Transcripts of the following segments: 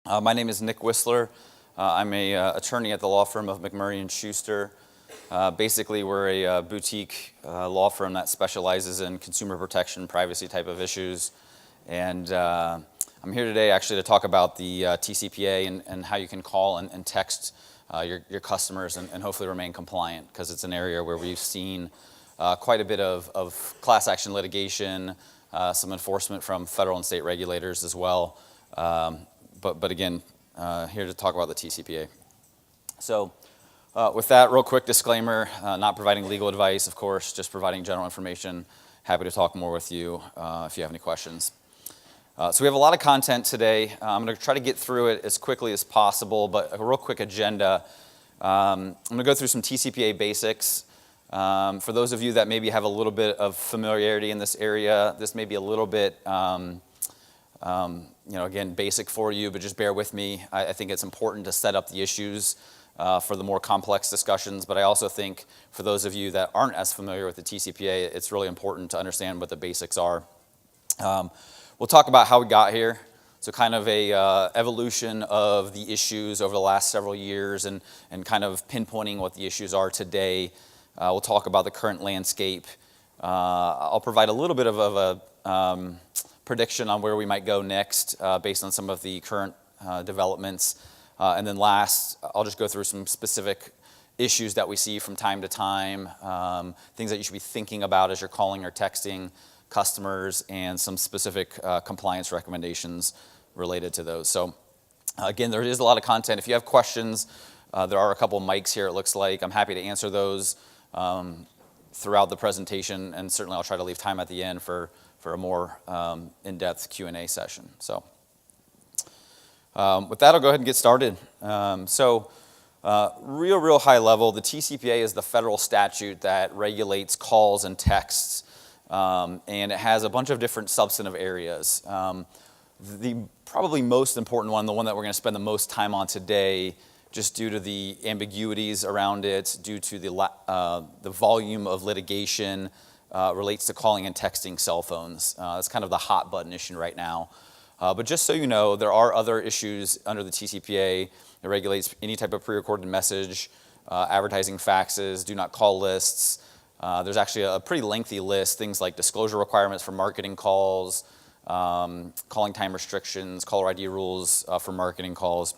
My name is Nick Whistler. I'm a attorney at the law firm of McMurray & Schuster. Basically, we're a boutique law firm that specializes in consumer protection, privacy type of issues. And I'm here today actually to talk about the TCPA and how you can call and text your customers and hopefully remain compliant, because it's an area where we've seen quite a bit of class action litigation, some enforcement from federal and state regulators as well. But again, here to talk about the TCPA. So with that, real quick disclaimer, not providing legal advice, of course, just providing general information. Happy to talk more with you if you have any questions. So we have a lot of content today. I'm going to try to get through it as quickly as possible, but a real quick agenda. I'm going to go through some TCPA basics. For those of you that maybe have a little bit of familiarity in this area, this may be a little bit again, basic for you, but just bear with me. I think it's important to set up the issues for the more complex discussions, but I also think for those of you that aren't as familiar with the TCPA, it's really important to understand what the basics are. We'll talk about how we got here, so kind of a evolution of the issues over the last several years and kind of pinpointing what the issues are today. We'll talk about the current landscape. I'll provide a little bit of a prediction on where we might go next based on some of the current developments. And then last, I'll just go through some specific issues that we see from time to time, things that you should be thinking about as you're calling or texting customers, and some specific compliance recommendations related to those. So again, there is a lot of content. If you have questions, there are a couple mics here, it looks like. I'm happy to answer those throughout the presentation, and certainly I'll try to leave time at the end for a more in-depth Q&A session. So with that, I'll go ahead and get started. Real high level, the TCPA is the federal statute that regulates calls and texts, and it has a bunch of different substantive areas. The probably most important one, the one that we're going to spend the most time on today, just due to the ambiguities around it, due to the volume of litigation, relates to calling and texting cell phones. That's kind of the hot button issue right now. But just so you know, there are other issues under the TCPA. It regulates any type of pre-recorded message, advertising faxes, do not call lists. There's actually a pretty lengthy list, things like disclosure requirements for marketing calls, calling time restrictions, caller ID rules for marketing calls.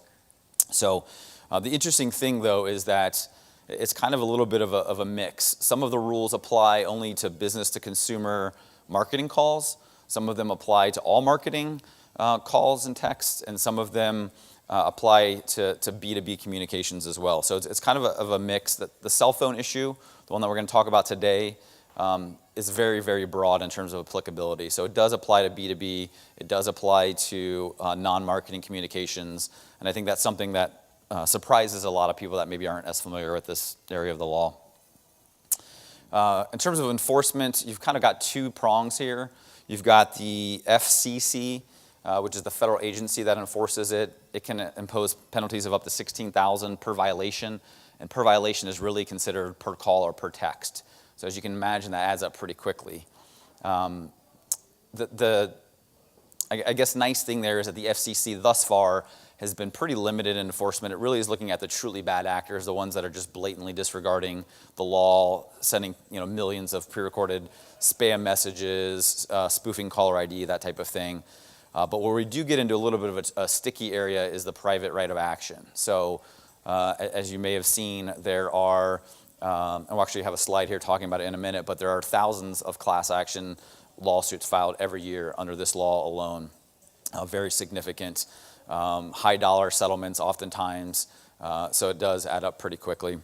So the interesting thing, though, is that it's kind of a little bit of a mix. Some of the rules apply only to business-to-consumer marketing calls. Some of them apply to all marketing calls and texts, and some of them apply to B2B communications as well. So it's kind of a mix. The cell phone issue, the one that we're going to talk about today, is very, very broad in terms of applicability. So it does apply to B2B. It does apply to non-marketing communications, and I think that's something that surprises a lot of people that maybe aren't as familiar with this area of the law. In terms of enforcement, you've kind of got two prongs here. You've got the FCC, which is the federal agency that enforces it. It can impose penalties of up to $16,000 per violation, and per violation is really considered per call or per text. So as you can imagine, that adds up pretty quickly. I guess nice thing there is that the FCC thus far has been pretty limited in enforcement. It really is looking at the truly bad actors, the ones that are just blatantly disregarding the law, sending millions of pre-recorded spam messages, spoofing caller ID, that type of thing. But where we do get into a little bit of a sticky area is the private right of action. So as you may have seen, there are, I'll actually have a slide here talking about it in a minute, but there are thousands of class action lawsuits filed every year under this law alone. Very significant. High dollar settlements oftentimes, so it does add up pretty quickly.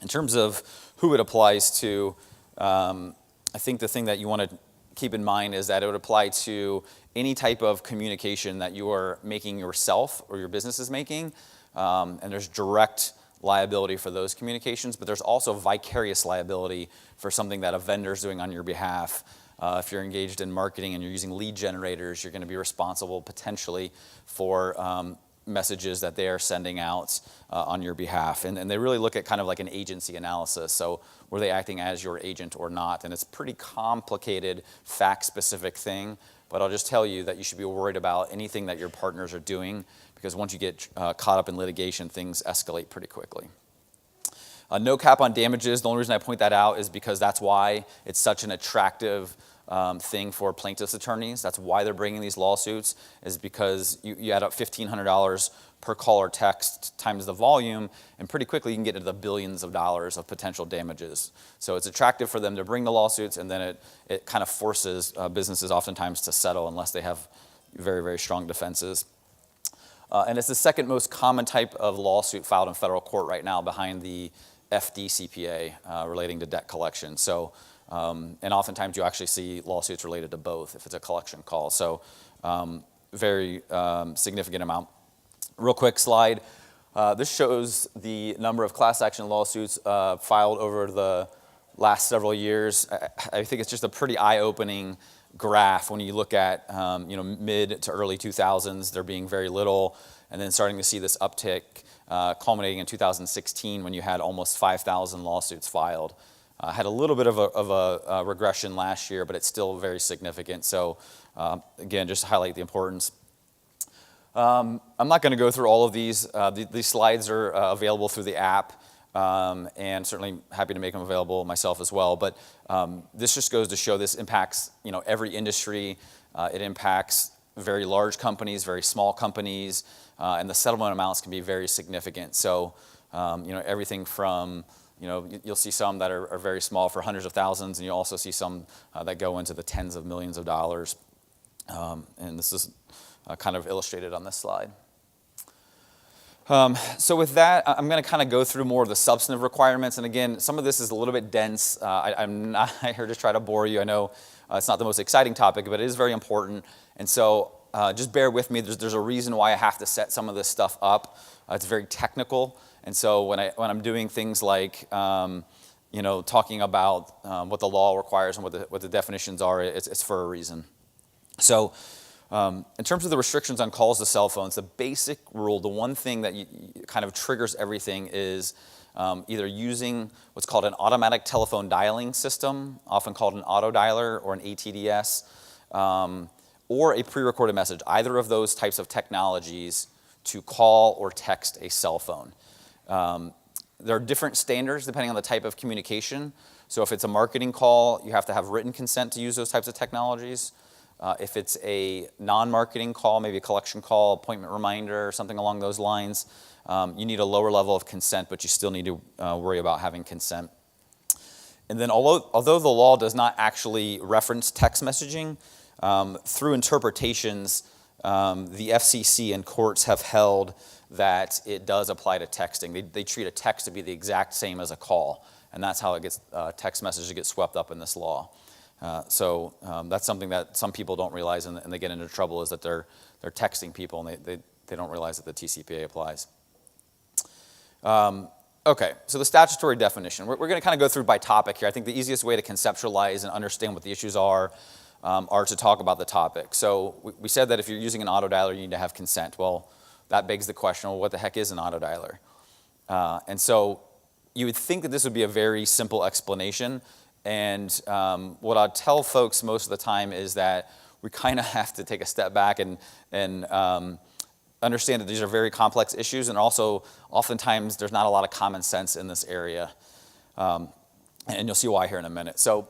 In terms of who it applies to, I think the thing that you want to keep in mind is that it would apply to any type of communication that you are making yourself or your business is making, and there's direct liability for those communications, but there's also vicarious liability for something that a vendor is doing on your behalf. If you're engaged in marketing and you're using lead generators, you're going to be responsible potentially for messages that they are sending out on your behalf. And they really look at kind of like an agency analysis. So were they acting as your agent or not? And it's a pretty complicated, fact-specific thing. but I'll just tell you that you should be worried about anything that your partners are doing, because once you get caught up in litigation, things escalate pretty quickly. No cap on damages. The only reason I point that out is because that's why it's such an attractive thing for plaintiffs' attorneys. That's why they're bringing these lawsuits, is because you add up $1,500 per call or text times the volume, and pretty quickly you can get into the billions of dollars of potential damages. So it's attractive for them to bring the lawsuits, and then it kind of forces businesses oftentimes to settle unless they have very, very strong defenses. And it's the second most common type of lawsuit filed in federal court right now, behind the FDCPA relating to debt collection. So, and oftentimes you actually see lawsuits related to both if it's a collection call. So very significant amount. Real quick slide. This shows the number of class action lawsuits filed over the last several years. I think it's just a pretty eye-opening graph when you look at mid to early 2000s, there being very little, and then starting to see this uptick culminating in 2016 when you had almost 5,000 lawsuits filed. Had a little bit of a regression last year, but it's still very significant. So again, just to highlight the importance. I'm not going to go through all of these. These slides are available through the app, and certainly happy to make them available myself as well. But this just goes to show this impacts every industry. It impacts very large companies, very small companies, and the settlement amounts can be very significant. So everything from you'll see some that are very small for hundreds of thousands, and you'll also see some that go into the tens of millions of dollars. And this is kind of illustrated on this slide. So with that, I'm going to kind of go through more of the substantive requirements. And again, some of this is a little bit dense. I'm not here to try to bore you. I know it's not the most exciting topic, but it is very important. And so just bear with me. There's a reason why I have to set some of this stuff up. It's very technical. And so when I'm doing things like talking about what the law requires and what the definitions are, it's for a reason. So in terms of the restrictions on calls to cell phones, the basic rule, the one thing that kind of triggers everything is either using what's called an automatic telephone dialing system, often called an auto dialer or an ATDS, or a pre-recorded message, either of those types of technologies to call or text a cell phone. There are different standards depending on the type of communication. So if it's a marketing call, you have to have written consent to use those types of technologies. If it's a non-marketing call, maybe a collection call, appointment reminder, or something along those lines, you need a lower level of consent, but you still need to worry about having consent. And then although the law does not actually reference text messaging, through interpretations, the FCC and courts have held that it does apply to texting. They treat a text to be the exact same as a call, and that's how it gets text messages get swept up in this law. So that's something that some people don't realize, and they get into trouble, is that they're texting people and they don't realize that the TCPA applies. Okay, so the statutory definition. We're going to kind of go through by topic here. I think the easiest way to conceptualize and understand what the issues are to talk about the topic. So we said that if you're using an auto dialer, you need to have consent. Well, that begs the question, well, what the heck is an auto dialer? And so you would think that this would be a very simple explanation. And what I tell folks most of the time is that we kind of have to take a step back and understand that these are very complex issues, and also oftentimes there's not a lot of common sense in this area. And you'll see why here in a minute. So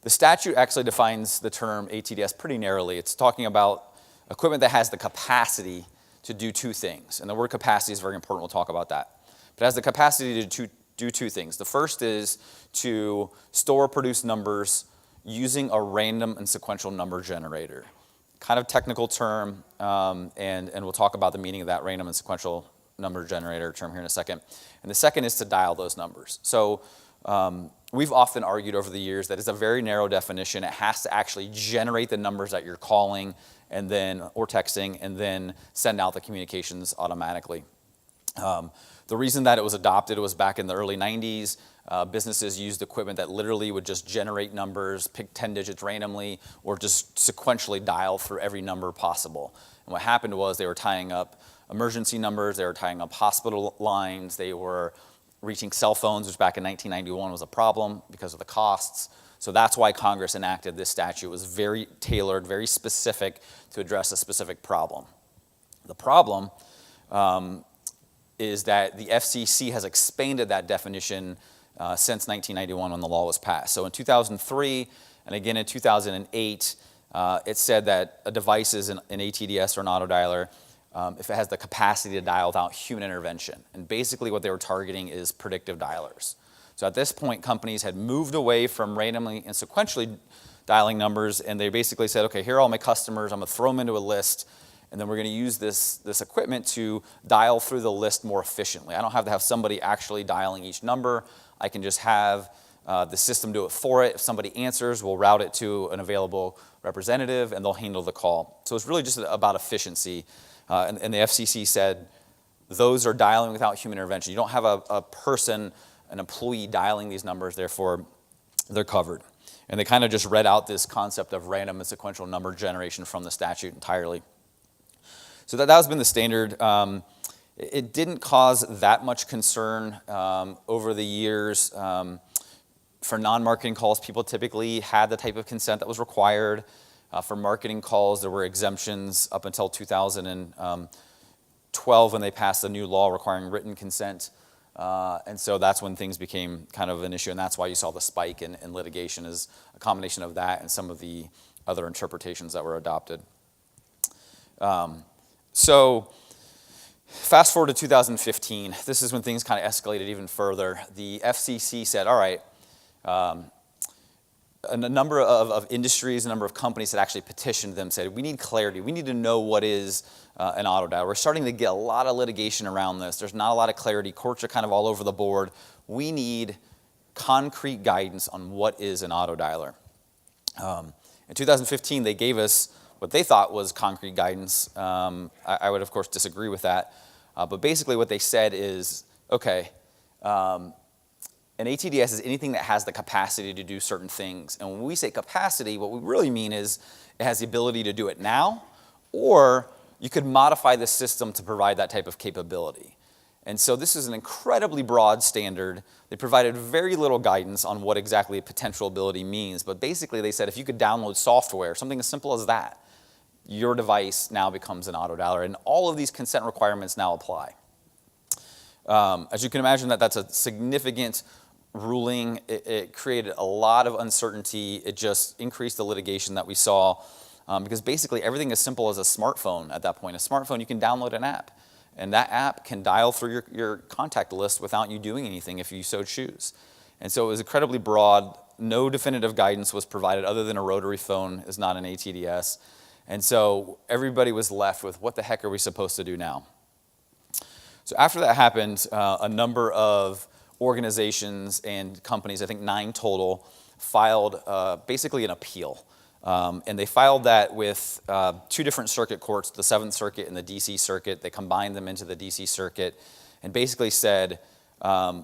the statute actually defines the term ATDS pretty narrowly. It's talking about equipment that has the capacity to do two things. And the word capacity is very important. We'll talk about that. But it has the capacity to do two things. The first is to store or produce numbers using a random and sequential number generator. Kind of technical term, and we'll talk about the meaning of that random and sequential number generator term here in a second. And the second is to dial those numbers. So we've often argued over the years that it's a very narrow definition. It has to actually generate the numbers that you're calling and then or texting, and then send out the communications automatically. The reason that it was adopted was back in the early 90s. Businesses used equipment that literally would just generate numbers, pick 10 digits randomly, or just sequentially dial through every number possible. And what happened was they were tying up emergency numbers, they were tying up hospital lines, they were reaching cell phones, which back in 1991 was a problem because of the costs. So that's why Congress enacted this statute. It was very tailored, very specific to address a specific problem. The problem is that the FCC has expanded that definition since 1991 when the law was passed. So in 2003 and again in 2008, it said that a device is an ATDS or an autodialer if it has the capacity to dial without human intervention. And basically what they were targeting is predictive dialers. So at this point, companies had moved away from randomly and sequentially dialing numbers, and they basically said, okay, here are all my customers, I'm gonna throw them into a list, and then we're gonna use this equipment to dial through the list more efficiently. I don't have to have somebody actually dialing each number. I can just have the system do it for it. If somebody answers, we'll route it to an available representative, and they'll handle the call. So it's really just about efficiency. And the FCC said, those are dialing without human intervention. You don't have a person, an employee dialing these numbers, therefore they're covered. And they kind of just read out this concept of random and sequential number generation from the statute entirely. So that has been the standard. It didn't cause that much concern over the years. For non-marketing calls, people typically had the type of consent that was required. For marketing calls, there were exemptions up until 2012 when they passed a new law requiring written consent. And so that's when things became kind of an issue, and that's why you saw the spike in litigation, is a combination of that and some of the other interpretations that were adopted. So fast forward to 2015, this is when things kind of escalated even further. The FCC said, all right, a number of industries, a number of companies that actually petitioned them said, we need clarity. We need to know what is an autodialer. We're starting to get a lot of litigation around this. There's not a lot of clarity. Courts are kind of all over the board. We need concrete guidance on what is an autodialer. In 2015, they gave us what they thought was concrete guidance. I would, of course, disagree with that. But basically what they said is, okay, an ATDS is anything that has the capacity to do certain things. And when we say capacity, what we really mean is it has the ability to do it now, or you could modify the system to provide that type of capability. And so this is an incredibly broad standard. They provided very little guidance on what exactly a potential ability means, but basically they said if you could download software, something as simple as that, your device now becomes an autodialer, and all of these consent requirements now apply. As you can imagine, that's a significant ruling. It created a lot of uncertainty. It just increased the litigation that we saw because basically everything as simple as a smartphone at that point. A smartphone, you can download an app, and that app can dial through your contact list without you doing anything if you so choose. And so it was incredibly broad. No definitive guidance was provided other than a rotary phone is not an ATDS. And so everybody was left with, what the heck are we supposed to do now? So after that happened, a number of organizations and companies, I think 9 total, filed basically an appeal. And they filed that with 2 different circuit courts, the 7th Circuit and the DC Circuit. They combined them into the DC Circuit and basically said,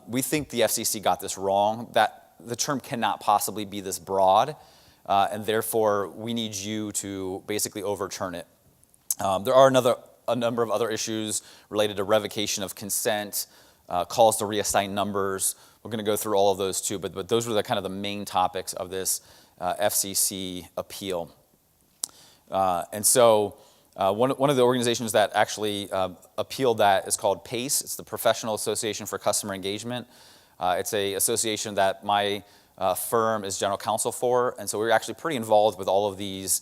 we think the FCC got this wrong, that the term cannot possibly be this broad, and therefore we need you to basically overturn it. There are a number of other issues related to revocation of consent, calls to reassign numbers. We're going to go through all of those too, but those were the kind of the main topics of this FCC appeal. And so one of the organizations that actually appealed that is called PACE. It's the Professional Association for Customer Engagement. It's an association that my firm is general counsel for, and so we were actually pretty involved with all of these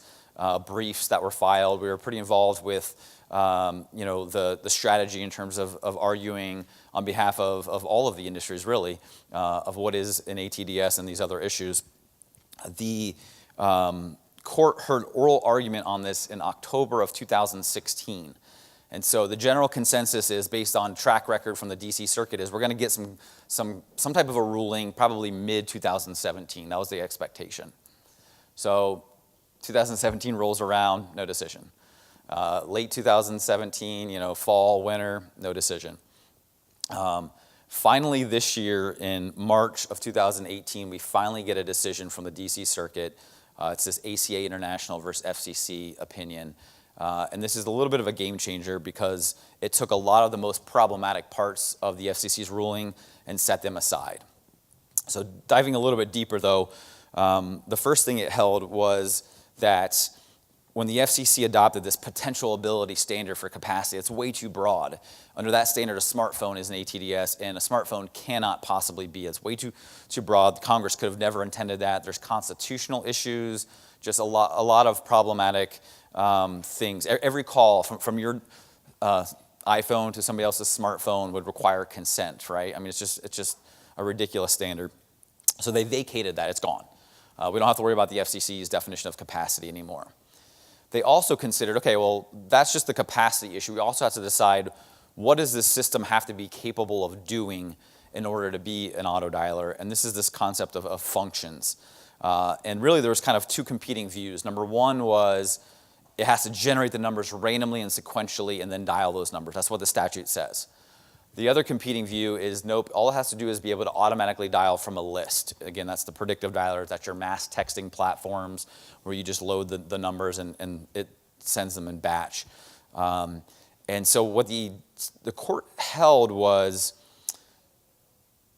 briefs that were filed. We were pretty involved with the strategy in terms of arguing on behalf of all of the industries, really, of what is an ATDS and these other issues. The court heard oral argument on this in October of 2016. And so the general consensus is, based on track record from the DC Circuit, is we're going to get some type of a ruling probably mid-2017. That was the expectation. So 2017 rolls around, no decision. Late 2017, fall, winter, no decision. Finally this year, in March of 2018, we finally get a decision from the DC Circuit. It's this ACA International versus FCC opinion. And this is a little bit of a game changer because it took a lot of the most problematic parts of the FCC's ruling and set them aside. So diving a little bit deeper though, The first thing it held was that when the FCC adopted this potential ability standard for capacity, it's way too broad. Under that standard, a smartphone is an ATDS, and a smartphone cannot possibly be. It's way too broad. Congress could have never intended that. There's constitutional issues, just a lot of problematic things. Every call from your iPhone to somebody else's smartphone would require consent, right? I mean, it's just a ridiculous standard. So they vacated that. It's gone. We don't have to worry about the FCC's definition of capacity anymore. They also considered, okay, well, that's just the capacity issue. We also have to decide, what does this system have to be capable of doing in order to be an auto dialer? And this is this concept of functions. And really, there was kind of two competing views. Number one was it has to generate the numbers randomly and sequentially and then dial those numbers. That's what the statute says. The other competing view is, nope, all it has to do is be able to automatically dial from a list. Again, that's the predictive dialer. That's your mass texting platforms where you just load the numbers and it sends them in batch. And so what the court held was,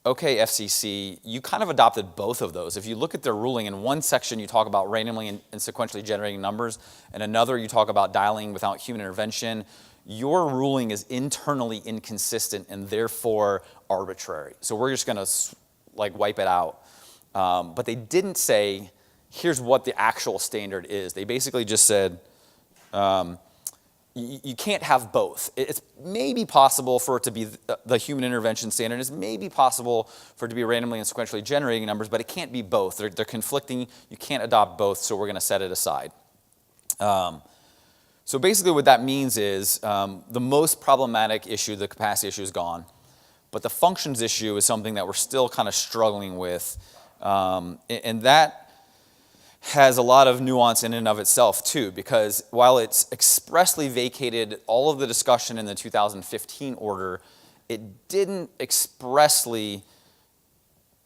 okay, FCC, you kind of adopted both of those. If you look at their ruling, in one section you talk about randomly and sequentially generating numbers, and another you talk about dialing without human intervention. Your ruling is internally inconsistent and therefore arbitrary. So we're just going to wipe it out. But they didn't say, here's what the actual standard is. They basically just said, you can't have both. It's maybe possible for it to be the human intervention standard. It's maybe possible for it to be randomly and sequentially generating numbers, but it can't be both. They're conflicting. You can't adopt both, so we're going to set it aside. So basically what that means is the most problematic issue, the capacity issue, is gone. But the functions issue is something that we're still kind of struggling with. And that has a lot of nuance in and of itself, too, because while it's expressly vacated all of the discussion in the 2015 order, it didn't expressly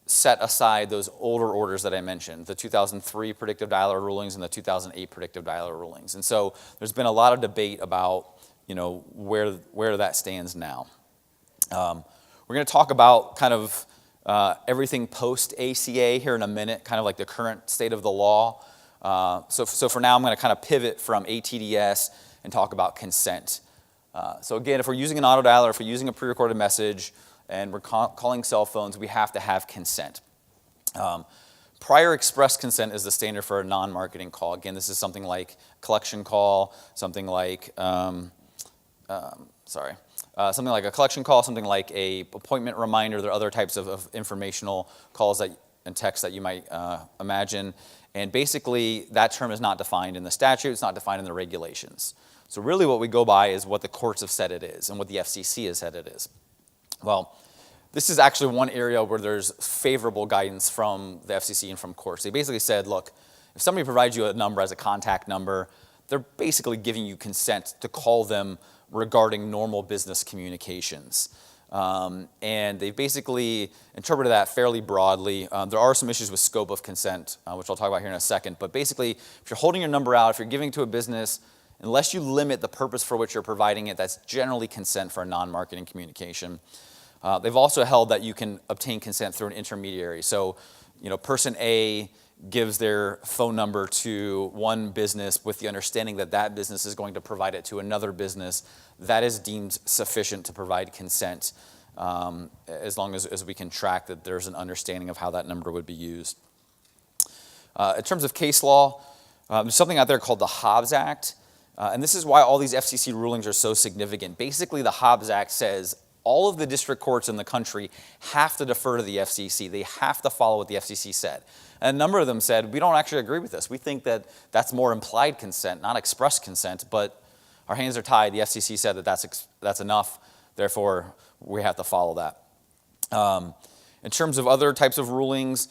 set aside those older orders that I mentioned, the 2003 predictive dialer rulings and the 2008 predictive dialer rulings. And so there's been a lot of debate about, where that stands now. We're going to talk about kind of everything post-ACA here in a minute, kind of like the current state of the law. So for now, I'm going to kind of pivot from ATDS and talk about consent. So again, if we're using an auto dialer, if we're using a pre-recorded message, and we're calling cell phones, we have to have consent. Prior express consent is the standard for a non-marketing call. Again, this is something like collection call, something like something like a collection call, something like a appointment reminder. There are other types of informational calls and texts that you might imagine. And basically, that term is not defined in the statute. It's not defined in the regulations. So really what we go by is what the courts have said it is and what the FCC has said it is. Well, this is actually one area where there's favorable guidance from the FCC and from courts. They basically said, look, if somebody provides you a number as a contact number, they're basically giving you consent to call them regarding normal business communications. And they basically interpreted that fairly broadly. There are some issues with scope of consent, which I'll talk about here in a second. But basically, if you're holding your number out, if you're giving to a business, unless you limit the purpose for which you're providing it, that's generally consent for a non-marketing communication. They've also held that you can obtain consent through an intermediary. So, person A gives their phone number to one business with the understanding that that business is going to provide it to another business. That is deemed sufficient to provide consent, as long as we can track that there's an understanding of how that number would be used. In terms of case law, there's something out there called the Hobbs Act. And this is why all these FCC rulings are so significant. Basically, the Hobbs Act says all of the district courts in the country have to defer to the FCC. They have to follow what the FCC said. And a number of them said, we don't actually agree with this. We think that that's more implied consent, not express consent, but our hands are tied. The FCC said that that's enough. Therefore, we have to follow that. In terms of other types of rulings,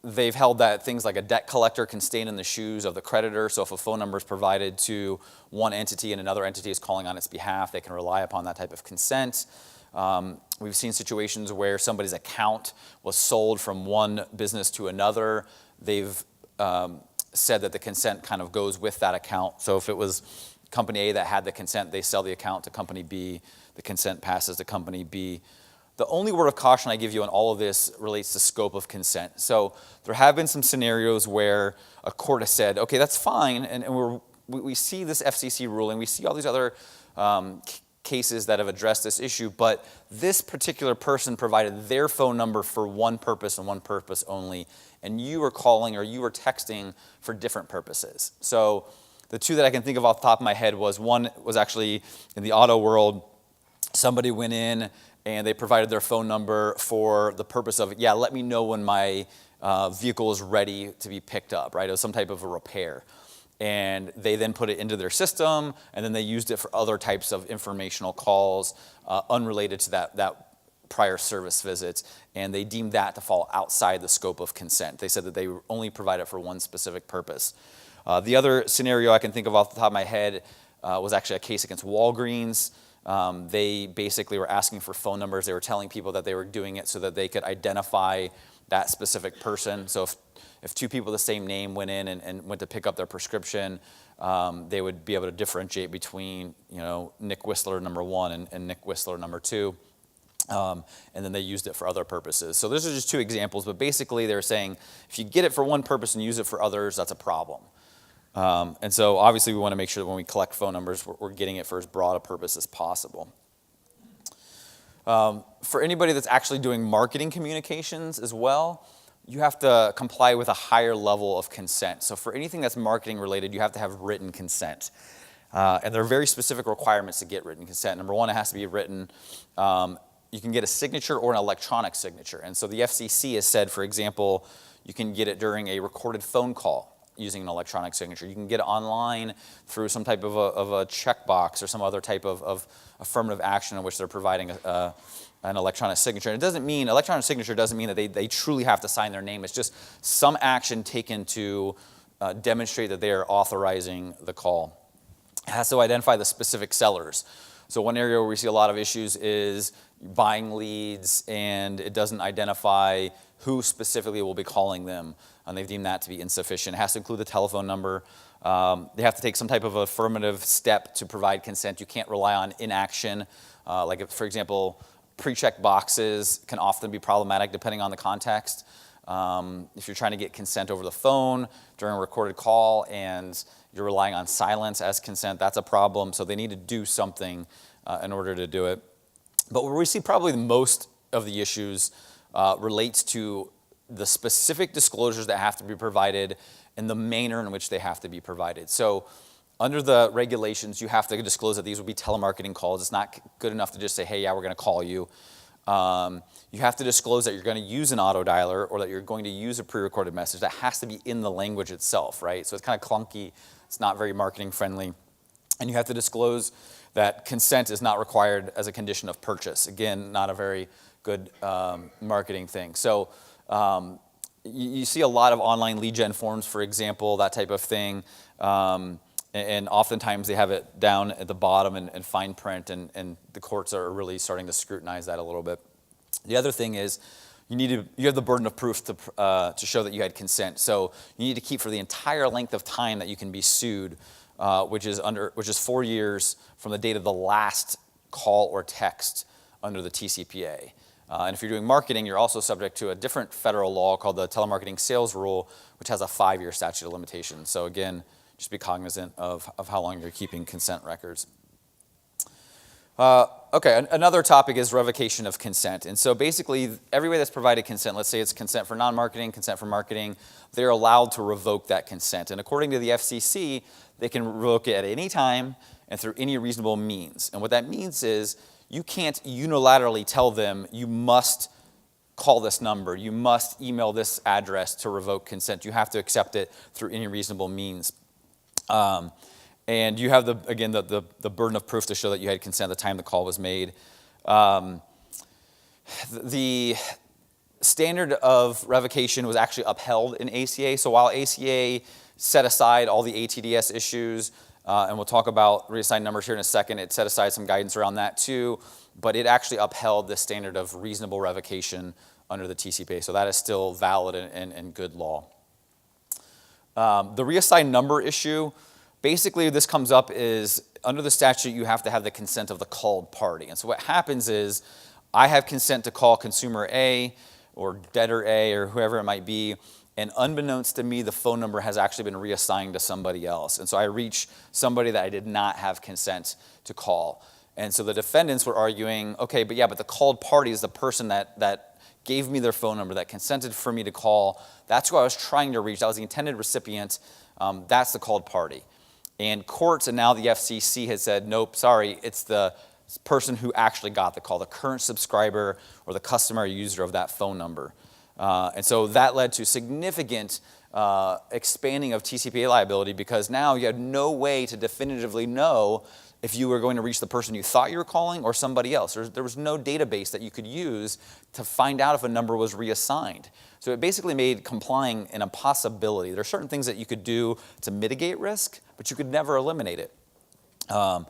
they've held that things like a debt collector can stand in the shoes of the creditor. So if a phone number is provided to one entity and another entity is calling on its behalf, they can rely upon that type of consent. We've seen situations where somebody's account was sold from one business to another. They've said that the consent kind of goes with that account. So if it was company A that had the consent, they sell the account to company B, the consent passes to company B. The only word of caution I give you on all of this relates to scope of consent. So there have been some scenarios where a court has said, okay, that's fine, and we see this FCC ruling, we see all these other cases that have addressed this issue, but this particular person provided their phone number for one purpose and one purpose only, and you were calling or you were texting for different purposes. So the two that I can think of off the top of my head was, one was actually in the auto world. Somebody went in and they provided their phone number for the purpose of, yeah, let me know when my vehicle is ready to be picked up, right? It was some type of a repair. And they then put it into their system, and then they used it for other types of informational calls unrelated to that prior service visits, and they deemed that to fall outside the scope of consent. They said that they only provide it for one specific purpose. The other scenario I can think of off the top of my head was actually a case against Walgreens. They basically were asking for phone numbers. They were telling people that they were doing it so that they could identify that specific person. So if two people with the same name went in and went to pick up their prescription, they would be able to differentiate between, Nick Whistler number 1 and Nick Whistler number 2. And then they used it for other purposes. So those are just two examples, but basically they're saying if you get it for one purpose and use it for others, that's a problem. And so obviously we want to make sure that when we collect phone numbers, we're getting it for as broad a purpose as possible. For anybody that's actually doing marketing communications as well, you have to comply with a higher level of consent. So for anything that's marketing related, you have to have written consent. And there are very specific requirements to get written consent. Number one, it has to be written. You can get a signature or an electronic signature. And so the FCC has said, for example, you can get it during a recorded phone call using an electronic signature. You can get it online through some type of a checkbox or some other type of affirmative action in which they're providing an electronic signature. And it doesn't mean, electronic signature doesn't mean that they truly have to sign their name. It's just some action taken to demonstrate that they are authorizing the call. It has to identify the specific sellers. So one area where we see a lot of issues is buying leads, and it doesn't identify who specifically will be calling them, and they've deemed that to be insufficient. It has to include the telephone number. They have to take some type of affirmative step to provide consent. You can't rely on inaction. Like, if, for example, pre-checked boxes can often be problematic depending on the context. If you're trying to get consent over the phone during a recorded call and you're relying on silence as consent, that's a problem. So they need to do something in order to do it. But where we see probably the most of the issues relates to the specific disclosures that have to be provided and the manner in which they have to be provided. So under the regulations, you have to disclose that these will be telemarketing calls. It's not good enough to just say, hey, yeah, we're going to call you. You have to disclose that you're going to use an auto dialer or that you're going to use a pre-recorded message. That has to be in the language itself, right? So it's kind of clunky. It's not very marketing friendly. And you have to disclose that consent is not required as a condition of purchase. Again, not a very good marketing thing. So you see a lot of online lead gen forms, for example, that type of thing. And oftentimes they have it down at the bottom in fine print, and the courts are really starting to scrutinize that a little bit. The other thing is you have the burden of proof to show that you had consent. So you need to keep for the entire length of time that you can be sued, which is 4 years from the date of the last call or text under the TCPA. And if you're doing marketing, you're also subject to a different federal law called the Telemarketing Sales Rule, which has a 5-year statute of limitations. So again, just be cognizant of how long you're keeping consent records. Okay, another topic is revocation of consent. And so basically, everybody that's provided consent, let's say it's consent for non-marketing, consent for marketing, they're allowed to revoke that consent. And according to the FCC, they can revoke it at any time and through any reasonable means. And what that means is you can't unilaterally tell them you must call this number, you must email this address to revoke consent. You have to accept it through any reasonable means. And you have, the burden of proof to show that you had consent at the time the call was made. The standard of revocation was actually upheld in ACA. So while ACA set aside all the ATDS issues, and we'll talk about reassigned numbers here in a second, it set aside some guidance around that too, but it actually upheld the standard of reasonable revocation under the TCPA. So that is still valid and good law. The reassigned number issue, basically this comes up is under the statute you have to have the consent of the called party. And so what happens is I have consent to call consumer A or debtor A or whoever it might be, and unbeknownst to me, the phone number has actually been reassigned to somebody else. And so I reach somebody that I did not have consent to call. And so the defendants were arguing, okay, but the called party is the person that gave me their phone number, that consented for me to call. That's who I was trying to reach. That was the intended recipient. That's the called party. And courts and now the FCC has said, nope, sorry, it's the person who actually got the call, the current subscriber or the customer or user of that phone number. And so that led to significant expanding of TCPA liability, because now you had no way to definitively know if you were going to reach the person you thought you were calling or somebody else. There was no database that you could use to find out if a number was reassigned. So it basically made complying an impossibility. There are certain things that you could do to mitigate risk, but you could never eliminate it. And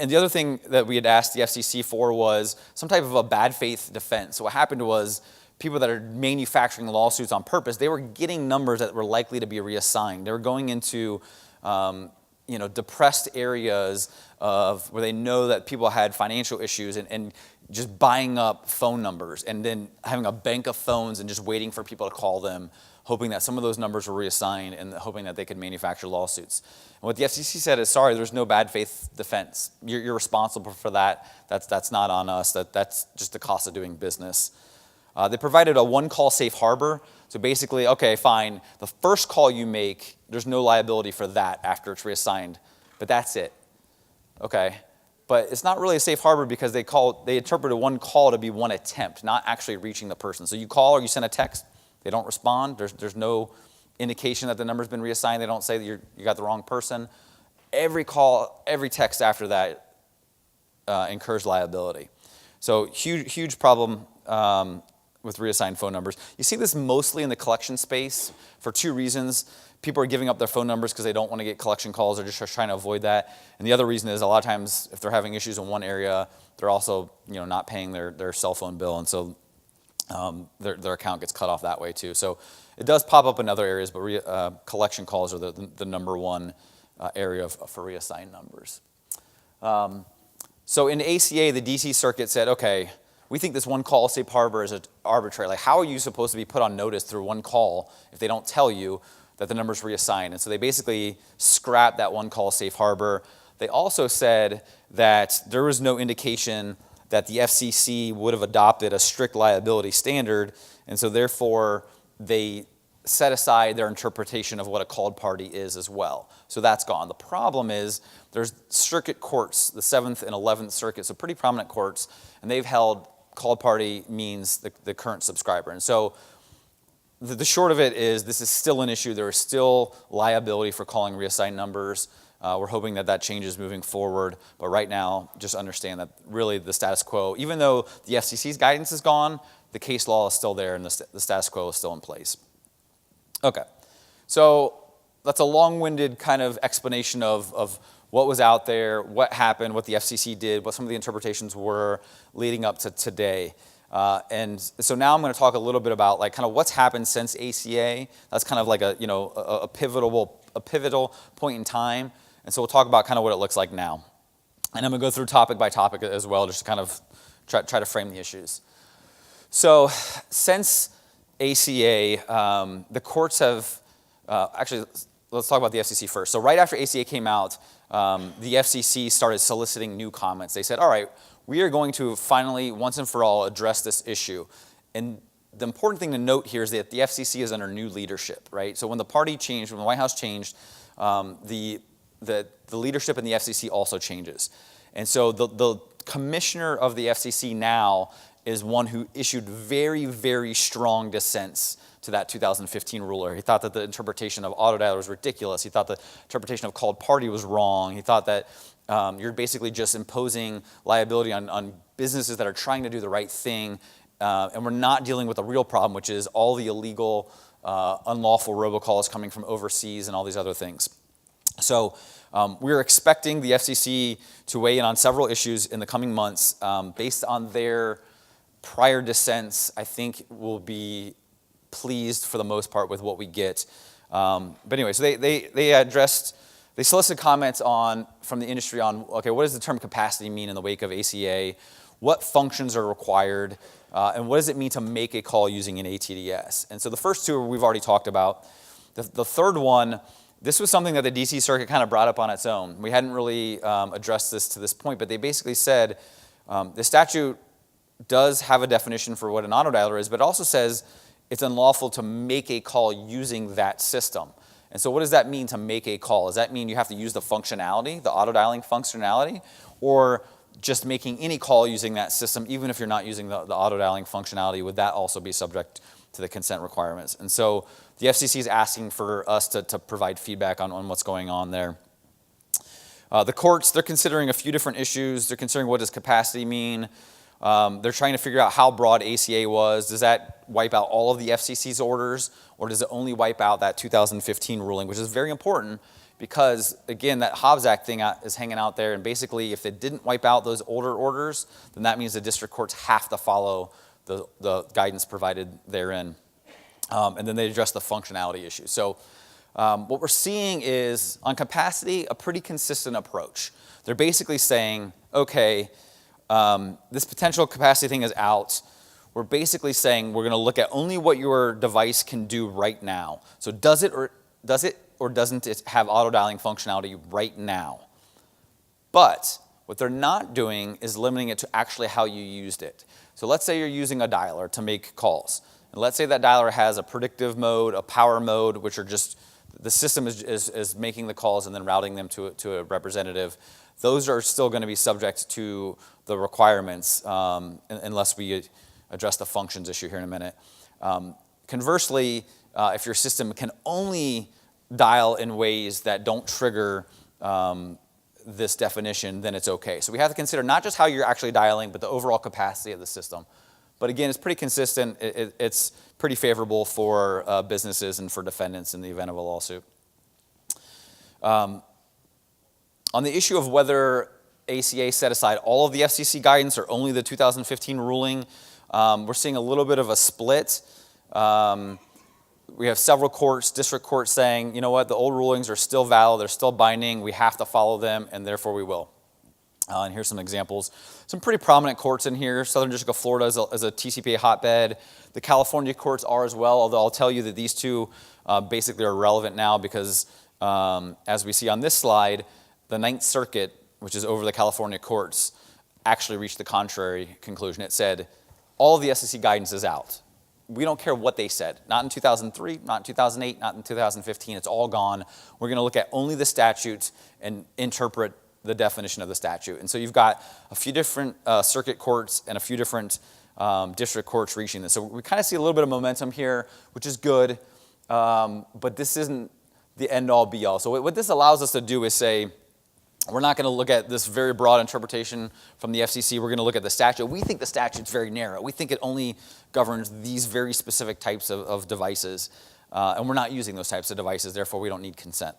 the other thing that we had asked the FCC for was some type of a bad faith defense. So what happened was people that are manufacturing lawsuits on purpose, they were getting numbers that were likely to be reassigned. They were going into depressed areas of where they know that people had financial issues and just buying up phone numbers and then having a bank of phones and just waiting for people to call them, hoping that some of those numbers were reassigned and hoping that they could manufacture lawsuits. And what the FCC said is, sorry, there's no bad faith defense. You're responsible for that. That's not on us. That's just the cost of doing business. They provided a one-call safe harbor. So basically, okay, fine, the first call you make, there's no liability for that after it's reassigned, but that's it. Okay, but it's not really a safe harbor because they interpreted one call to be one attempt, not actually reaching the person. So you call or you send a text, they don't respond, there's no indication that the number's been reassigned, they don't say that you got the wrong person. Every call, every text after that incurs liability. So huge problem with reassigned phone numbers. You see this mostly in the collection space for two reasons. People are giving up their phone numbers because they don't want to get collection calls. They're just trying to avoid that. And the other reason is a lot of times if they're having issues in one area, they're also not paying their cell phone bill. And so their account gets cut off that way too. So it does pop up in other areas, but collection calls are the number one area for reassigned numbers. So in ACA, the DC Circuit said, okay, we think this one call safe harbor is arbitrary. Like, how are you supposed to be put on notice through one call if they don't tell you that the number's reassigned? And so they basically scrapped that one call safe harbor. They also said that there was no indication that the FCC would have adopted a strict liability standard, and so therefore they set aside their interpretation of what a called party is as well. So that's gone. The problem is there's circuit courts, the 7th and 11th Circuit, so pretty prominent courts, and they've held called party means the current subscriber. And so the short of it is this is still an issue. There is still liability for calling reassigned numbers. We're hoping that changes moving forward. But right now, just understand that really the status quo, even though the FCC's guidance is gone, the case law is still there and the status quo is still in place. Okay, so that's a long-winded kind of explanation of what was out there, what happened, what the FCC did, what some of the interpretations were leading up to today. And so now I'm going to talk a little bit about like kind of what's happened since ACA. That's kind of like a pivotal point in time. And so we'll talk about kind of what it looks like now. And I'm going to go through topic by topic as well, just to kind of try to frame the issues. So since ACA, the courts have, actually, let's talk about the FCC first. So right after ACA came out, the FCC started soliciting new comments. They said, all right, we are going to finally, once and for all, address this issue. And the important thing to note here is that the FCC is under new leadership, right? So when the party changed, when the White House changed, the leadership in the FCC also changes. And so the commissioner of the FCC now is one who issued very, very strong dissents to that 2015 ruler. He thought that the interpretation of auto dialer was ridiculous. He thought the interpretation of called party was wrong. He thought that you're basically just imposing liability on businesses that are trying to do the right thing, and we're not dealing with the real problem, which is all the illegal, unlawful robocalls coming from overseas and all these other things. So we're expecting the FCC to weigh in on several issues in the coming months. Based on their prior dissents, I think we'll be pleased for the most part with what we get. But anyway, so they solicited comments from the industry on, okay, what does the term capacity mean in the wake of ACA? what functions are required, and what does it mean to make a call using an ATDS. And so the first two we've already talked about. The third one, this was something that the DC Circuit kind of brought up on its own. We hadn't really addressed this to this point, but they basically said the statute does have a definition for what an autodialer is, but it also says it's unlawful to make a call using that system. And so what does that mean to make a call? Does that mean you have to use the functionality, the autodialing functionality, or just making any call using that system, even if you're not using the autodialing functionality? Would that also be subject to the consent requirements? And so the FCC is asking for us to provide feedback on what's going on there. The courts, they're considering a few different issues. They're considering what does capacity mean. They're trying to figure out how broad ACA was. Does that wipe out all of the FCC's orders, or does it only wipe out that 2015 ruling, which is very important because, again, that Hobbs Act thing is hanging out there, and basically if it didn't wipe out those older orders, then that means the district courts have to follow the guidance provided therein. And then they address the functionality issue. So what we're seeing is, on capacity, a pretty consistent approach. They're basically saying, okay, this potential capacity thing is out. We're basically saying we're going to look at only what your device can do right now. So does it or doesn't it have autodialing functionality right now? But what they're not doing is limiting it to actually how you used it. So let's say you're using a dialer to make calls. And let's say that dialer has a predictive mode, a power mode, which are just, the system is making the calls and then routing them to a representative. Those are still going to be subject to the requirements unless we address the functions issue here in a minute. Conversely, if your system can only dial in ways that don't trigger this definition, then it's okay. So we have to consider not just how you're actually dialing, but the overall capacity of the system. But again, it's pretty consistent. It's pretty favorable for businesses and for defendants in the event of a lawsuit. On the issue of whether ACA set aside all of the FCC guidance or only the 2015 ruling, we're seeing a little bit of a split. We have several courts, district courts saying, you know what, the old rulings are still valid, they're still binding, we have to follow them, and therefore we will. And here's some examples. Some pretty prominent courts in here. Southern District of Florida is a TCPA hotbed. The California courts are as well, although I'll tell you that these two basically are relevant now because, as we see on this slide, the Ninth Circuit, which is over the California courts, actually reached the contrary conclusion. It said, all of the FCC guidance is out. We don't care what they said. Not in 2003, not in 2008, not in 2015. It's all gone. We're going to look at only the statutes and interpret the definition of the statute. And so you've got a few different circuit courts and a few different district courts reaching this. So we kind of see a little bit of momentum here, which is good, but this isn't the end-all, be-all. So what this allows us to do is say, we're not going to look at this very broad interpretation from the FCC. We're going to look at the statute. We think the statute's very narrow. We think it only governs these very specific types of devices, and we're not using those types of devices. Therefore, we don't need consent.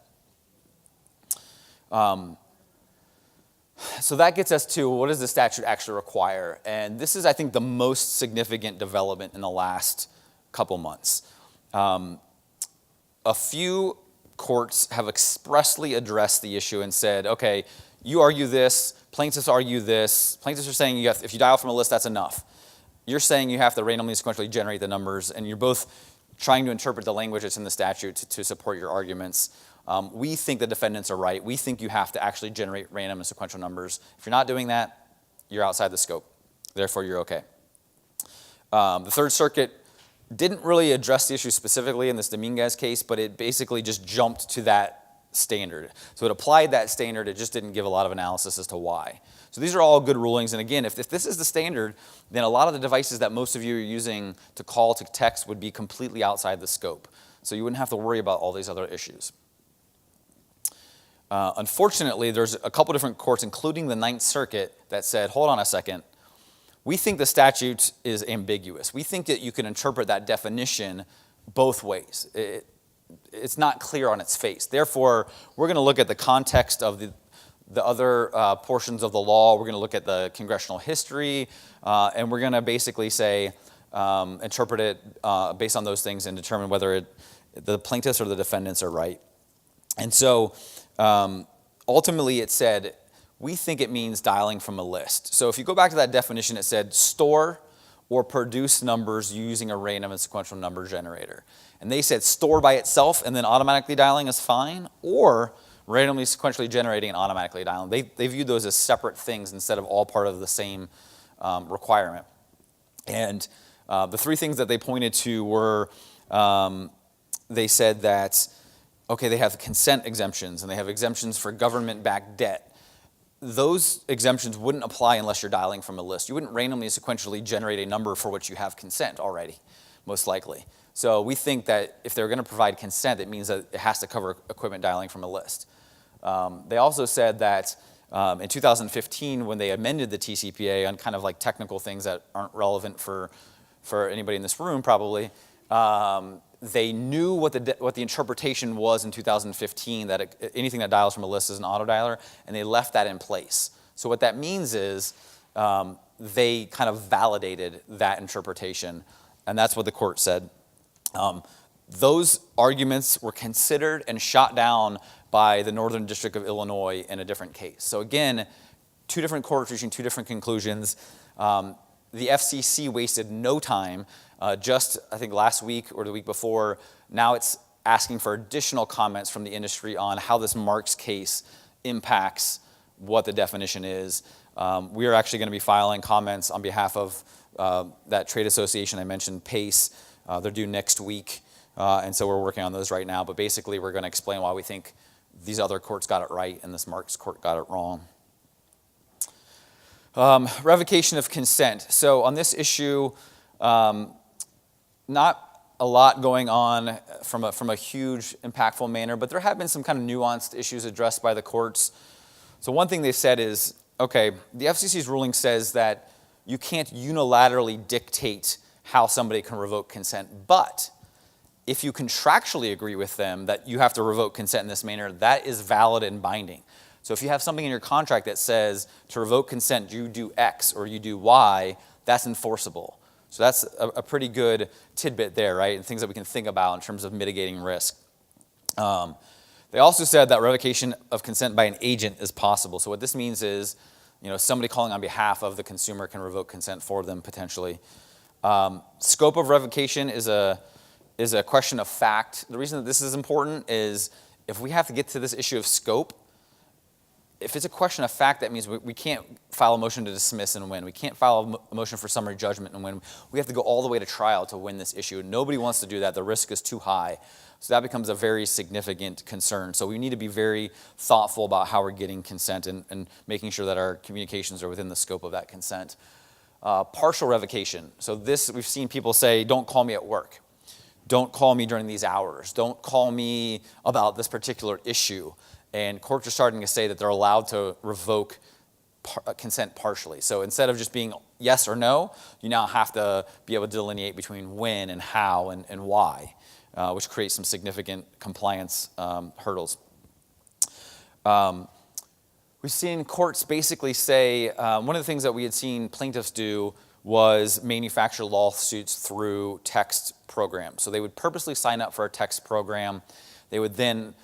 So that gets us to what does the statute actually require? And this is, I think, the most significant development in the last couple months. A few courts have expressly addressed the issue and said, okay, you argue this, plaintiffs argue this. Plaintiffs are saying if you dial from a list, that's enough. You're saying you have to randomly sequentially generate the numbers, and you're both trying to interpret the language that's in the statute to support your arguments. We think the defendants are right. We think you have to actually generate random and sequential numbers. If you're not doing that, you're outside the scope. Therefore, you're okay. The Third Circuit didn't really address the issue specifically in this Dominguez case, but it basically just jumped to that standard. So it applied that standard. It just didn't give a lot of analysis as to why. So these are all good rulings. And again, if this is the standard, then a lot of the devices that most of you are using to call, to text, would be completely outside the scope. So you wouldn't have to worry about all these other issues. Unfortunately, there's a couple different courts, including the Ninth Circuit, that said, hold on a second. We think the statute is ambiguous. We think that you can interpret that definition both ways. It's not clear on its face. Therefore, we're going to look at the context of the other portions of the law. We're going to look at the congressional history, and we're going to basically say, interpret it based on those things and determine whether the plaintiffs or the defendants are right. And so ultimately it said, We think it means dialing from a list. So if you go back to that definition, it said store or produce numbers using a random and sequential number generator. And they said store by itself and then automatically dialing is fine, or randomly sequentially generating and automatically dialing. They viewed those as separate things instead of all part of the same requirement. And the three things that they pointed to were, they said that, okay, they have consent exemptions and they have exemptions for government-backed debt. Those exemptions wouldn't apply unless you're dialing from a list. You wouldn't randomly sequentially generate a number for which you have consent already, most likely. So we think that if they're going to provide consent, it means that it has to cover equipment dialing from a list. They also said that in 2015, when they amended the TCPA on kind of like technical things that aren't relevant for anybody in this room probably, they knew what the interpretation was in 2015, that anything that dials from a list is an auto dialer, and they left that in place. So what that means is they kind of validated that interpretation, and that's what the court said. Those arguments were considered and shot down by the Northern District of Illinois in a different case. So again, two different courts reaching two different conclusions. The FCC wasted no time. Just, I think, last week or the week before, now it's asking for additional comments from the industry on how this Marks case impacts what the definition is. We are actually going to be filing comments on behalf of that trade association I mentioned, PACE. They're due next week, and so we're working on those right now. But basically, we're going to explain why we think these other courts got it right and this Marks court got it wrong. Revocation of consent. So on this issue, not a lot going on from a huge, impactful manner, but there have been some kind of nuanced issues addressed by the courts. So one thing they said is, okay, the FCC's ruling says that you can't unilaterally dictate how somebody can revoke consent, but if you contractually agree with them that you have to revoke consent in this manner, that is valid and binding. So if you have something in your contract that says to revoke consent, you do X or you do Y, that's enforceable. So that's a pretty good tidbit there, right? And things that we can think about in terms of mitigating risk. They also said that revocation of consent by an agent is possible. So what this means is, somebody calling on behalf of the consumer can revoke consent for them potentially. Scope of revocation is a question of fact. The reason that this is important is if we have to get to this issue of scope, if it's a question of fact, that means we can't file a motion to dismiss and win. We can't file a motion for summary judgment and win. We have to go all the way to trial to win this issue. Nobody wants to do that. The risk is too high. So that becomes a very significant concern. So we need to be very thoughtful about how we're getting consent and making sure that our communications are within the scope of that consent. Partial revocation. So this, we've seen people say, don't call me at work. Don't call me during these hours. Don't call me about this particular issue. And courts are starting to say that they're allowed to revoke consent partially. So instead of just being yes or no, you now have to be able to delineate between when and how and why, which creates some significant compliance hurdles. We've seen courts basically say, one of the things that we had seen plaintiffs do was manufacture lawsuits through text programs. So they would purposely sign up for a text program. They would then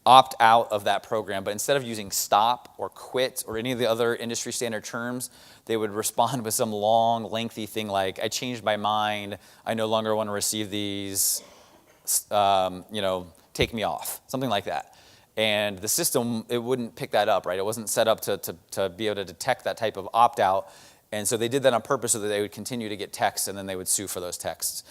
opt out of that program, but instead of using stop or quit or any of the other industry standard terms, they would respond with some long, lengthy thing like, I changed my mind, I no longer want to receive these, take me off, something like that. And the system, it wouldn't pick that up, right? It wasn't set up to be able to detect that type of opt-out, and so they did that on purpose so that they would continue to get texts and then they would sue for those texts.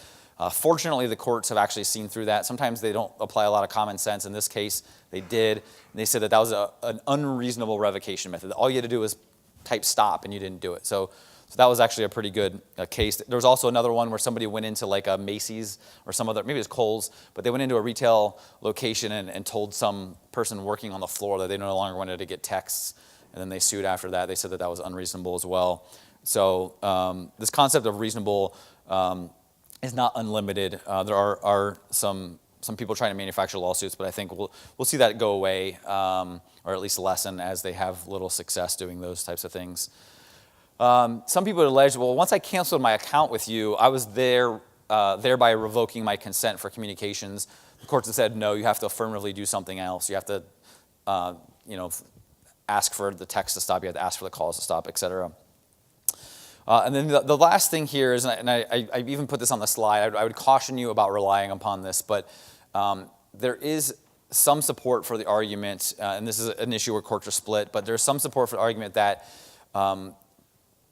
Fortunately, the courts have actually seen through that. Sometimes they don't apply a lot of common sense. In this case, they did. And they said that was an unreasonable revocation method. All you had to do was type stop, and you didn't do it. So that was actually a pretty good case. There was also another one where somebody went into like a Macy's or some other, maybe it was Kohl's, but they went into a retail location and told some person working on the floor that they no longer wanted to get texts. And then they sued after that. They said that was unreasonable as well. So this concept of reasonable is not unlimited. There are some people trying to manufacture lawsuits, but I think we'll see that go away, or at least lessen as they have little success doing those types of things. Some people allege, well, once I canceled my account with you, I was thereby revoking my consent for communications. The courts have said, no, you have to affirmatively do something else. You have to, ask for the text to stop, you have to ask for the calls to stop, et cetera. And then the last thing here is, and I even put this on the slide, I would caution you about relying upon this, but there is some support for the argument, and this is an issue where courts are split, but there's some support for the argument that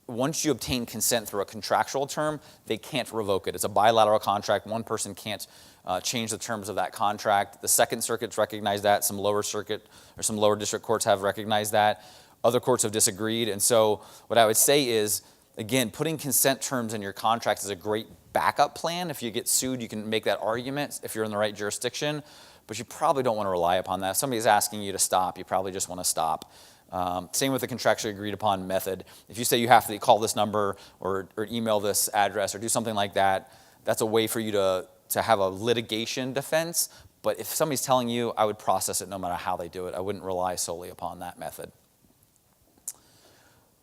once you obtain consent through a contractual term, they can't revoke it. It's a bilateral contract. One person can't change the terms of that contract. The Second Circuit's recognized that. Some lower circuit or some lower district courts have recognized that. Other courts have disagreed. And so what I would say is, again, putting consent terms in your contract is a great backup plan. If you get sued, you can make that argument if you're in the right jurisdiction, but you probably don't want to rely upon that. If somebody's asking you to stop, you probably just want to stop. Same with the contractually agreed upon method. If you say you have to call this number or email this address or do something like that, that's a way for you to have a litigation defense. But if somebody's telling you, I would process it no matter how they do it. I wouldn't rely solely upon that method.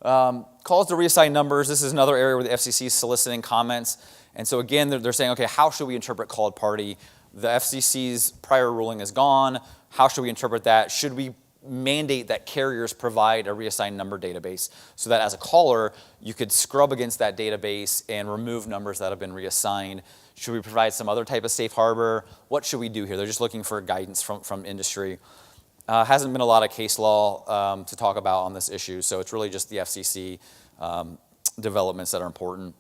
Calls to reassign numbers. This is another area where the FCC is soliciting comments. And so again, they're saying, okay, how should we interpret called party? The FCC's prior ruling is gone. How should we interpret that? Should we mandate that carriers provide a reassigned number database so that as a caller, you could scrub against that database and remove numbers that have been reassigned? Should we provide some other type of safe harbor? What should we do here? They're just looking for guidance from industry. Hasn't been a lot of case law to talk about on this issue, so it's really just the FCC developments that are important.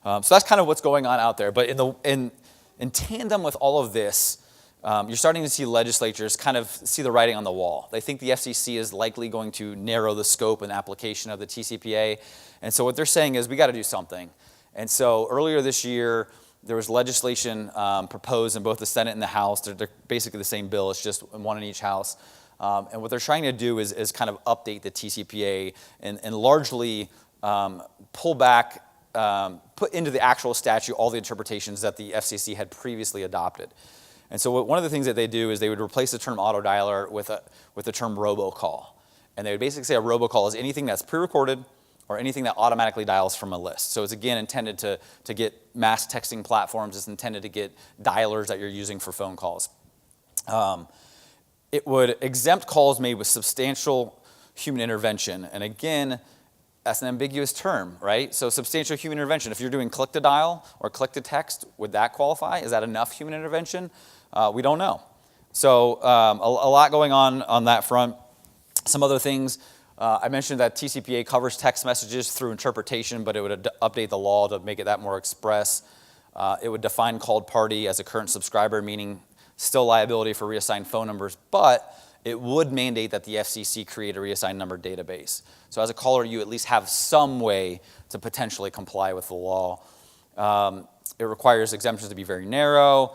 So that's kind of what's going on out there. But in tandem with all of this, you're starting to see legislatures kind of see the writing on the wall. They think the FCC is likely going to narrow the scope and application of the TCPA. And so what they're saying is we got to do something. And so earlier this year, there was legislation proposed in both the Senate and the House. They're basically the same bill. It's just one in each house. And what they're trying to do is kind of update the TCPA and largely pull back, put into the actual statute all the interpretations that the FCC had previously adopted. And so one of the things that they do is they would replace the term auto dialer with the term robocall. And they would basically say a robocall is anything that's pre-recorded or anything that automatically dials from a list. So it's again intended to get mass texting platforms. It's intended to get dialers that you're using for phone calls. It would exempt calls made with substantial human intervention. And again, that's an ambiguous term, right? So substantial human intervention. If you're doing click to dial or click to text, would that qualify? Is that enough human intervention? We don't know. So a lot going on that front. Some other things. I mentioned that TCPA covers text messages through interpretation, but it would update the law to make it that more express. It would define called party as a current subscriber, meaning still liability for reassigned phone numbers, but it would mandate that the FCC create a reassigned number database. So as a caller, you at least have some way to potentially comply with the law. It requires exemptions to be very narrow.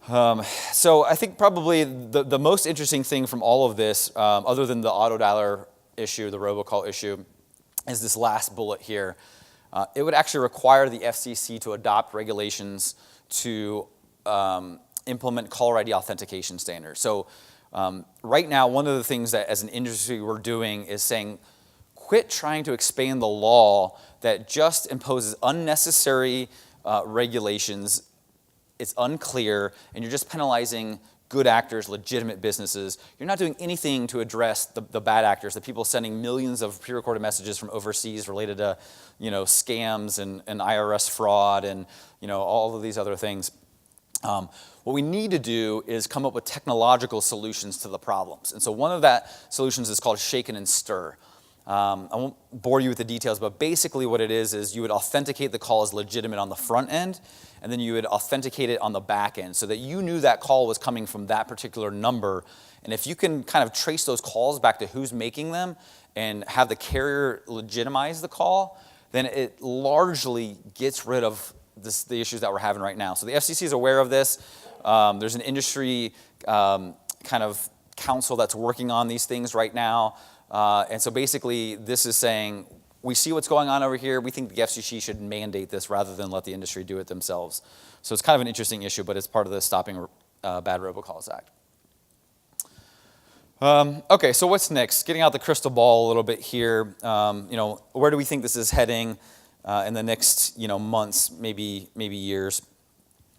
So I think probably the most interesting thing from all of this, other than the auto dialer issue, the robocall issue, is this last bullet here. It would actually require the FCC to adopt regulations to implement caller ID authentication standards. So right now, one of the things that as an industry we're doing is saying, quit trying to expand the law that just imposes unnecessary regulations. It's unclear, and you're just penalizing good actors, legitimate businesses. You're not doing anything to address the bad actors, the people sending millions of pre-recorded messages from overseas related to, scams and IRS fraud and, all of these other things. What we need to do is come up with technological solutions to the problems. And so one of that solutions is called shake and stir. I won't bore you with the details, but basically what it is you would authenticate the call as legitimate on the front end, and then you would authenticate it on the back end so that you knew that call was coming from that particular number. And if you can kind of trace those calls back to who's making them and have the carrier legitimize the call, then it largely gets rid of the issues that we're having right now. So the FCC is aware of this. There's an industry kind of council that's working on these things right now. And so basically this is saying, we see what's going on over here. We think the FCC should mandate this rather than let the industry do it themselves. So it's kind of an interesting issue, but it's part of the Stopping Bad Robocalls Act. Okay, so what's next? Getting out the crystal ball a little bit here. Where do we think this is heading in the next months, maybe years?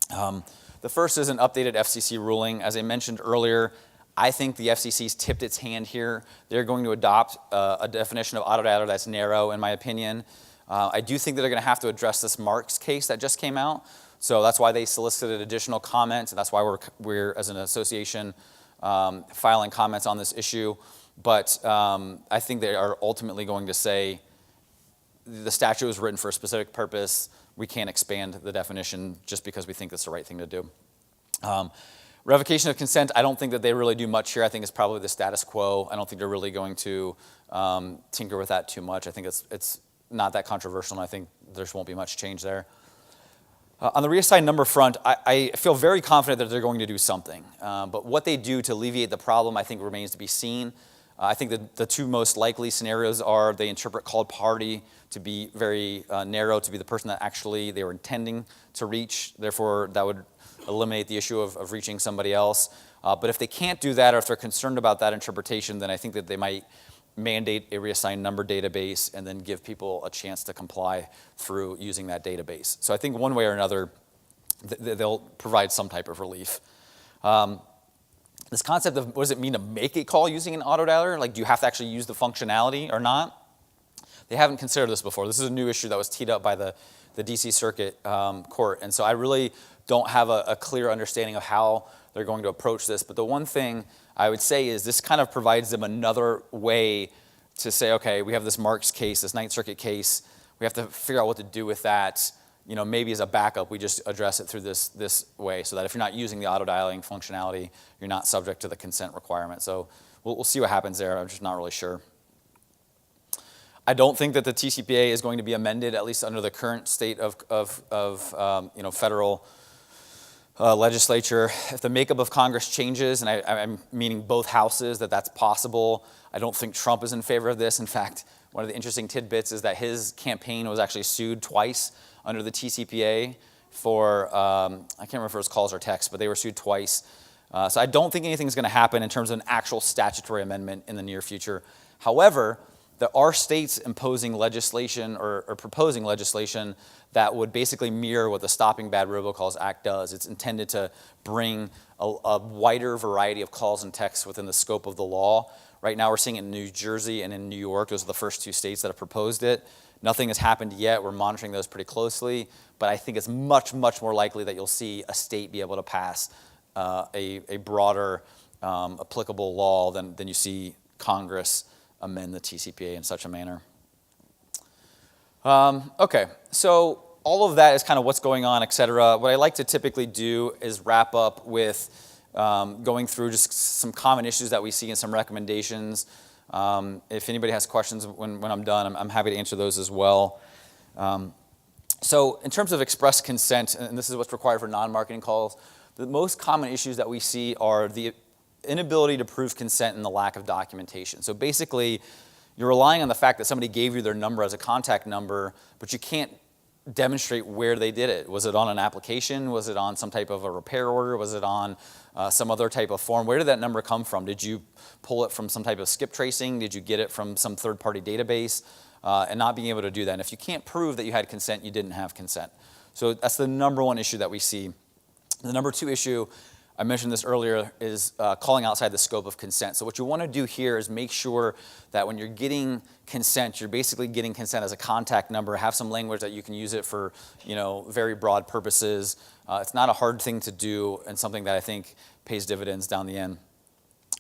The first is an updated FCC ruling. As I mentioned earlier, I think the FCC's tipped its hand here. They're going to adopt a definition of auto dialer that's narrow, in my opinion. I do think that they're going to have to address this Marks case that just came out. So that's why they solicited additional comments, and that's why we're as an association, filing comments on this issue. But I think they are ultimately going to say the statute was written for a specific purpose. We can't expand the definition just because we think that's the right thing to do. Revocation of consent, I don't think that they really do much here. I think it's probably the status quo. I don't think they're really going to tinker with that too much. I think it's not that controversial, and I think there won't be much change there. On the reassigned number front, I feel very confident that they're going to do something. But what they do to alleviate the problem, I think, remains to be seen. I think that the two most likely scenarios are they interpret called party to be very narrow, to be the person that actually they were intending to reach. Therefore, that would eliminate the issue of reaching somebody else. But if they can't do that, or if they're concerned about that interpretation, then I think that they might mandate a reassigned number database and then give people a chance to comply through using that database. So I think one way or another, they'll provide some type of relief. This concept of what does it mean to make a call using an auto dialer? Like, do you have to actually use the functionality or not? They haven't considered this before. This is a new issue that was teed up by the DC Circuit Court. And so I really don't have a clear understanding of how they're going to approach this. But the one thing I would say is this kind of provides them another way to say, okay, we have this Marks case, this Ninth Circuit case. We have to figure out what to do with that. You know, maybe as a backup, we just address it through this way so that if you're not using the auto dialing functionality, you're not subject to the consent requirement. So we'll see what happens there. I'm just not really sure. I don't think that the TCPA is going to be amended, at least under the current state of federal legislature. If the makeup of Congress changes, and I'm meaning both houses, that's possible. I don't think Trump is in favor of this. In fact, one of the interesting tidbits is that his campaign was actually sued twice under the TCPA for, I can't remember if it was calls or texts, but they were sued twice. So I don't think anything's going to happen in terms of an actual statutory amendment in the near future. However, there are states imposing legislation or proposing legislation that would basically mirror what the Stopping Bad Robocalls Act does. It's intended to bring a wider variety of calls and texts within the scope of the law. Right now we're seeing it in New Jersey and in New York. Those are the first two states that have proposed it. Nothing has happened yet. We're monitoring those pretty closely. But I think it's much, much more likely that you'll see a state be able to pass a broader applicable law than you see Congress amend the TCPA in such a manner. Okay, so all of that is kind of what's going on, et cetera. What I like to typically do is wrap up with going through just some common issues that we see and some recommendations. If anybody has questions when I'm done, I'm happy to answer those as well. So in terms of express consent, and this is what's required for non-marketing calls, the most common issues that we see are the inability to prove consent and the lack of documentation. So basically, you're relying on the fact that somebody gave you their number as a contact number, but you can't demonstrate where they did it. Was it on an application? Was it on some type of a repair order? Was it on some other type of form? Where did that number come from? Did you pull it from some type of skip tracing? Did you get it from some third-party database? And not being able to do that. And if you can't prove that you had consent, you didn't have consent. So that's the number one issue that we see. The number two issue, I mentioned this earlier, is calling outside the scope of consent. So what you want to do here is make sure that when you're getting consent, you're basically getting consent as a contact number. Have some language that you can use it for, very broad purposes. It's not a hard thing to do, and something that I think pays dividends down the end.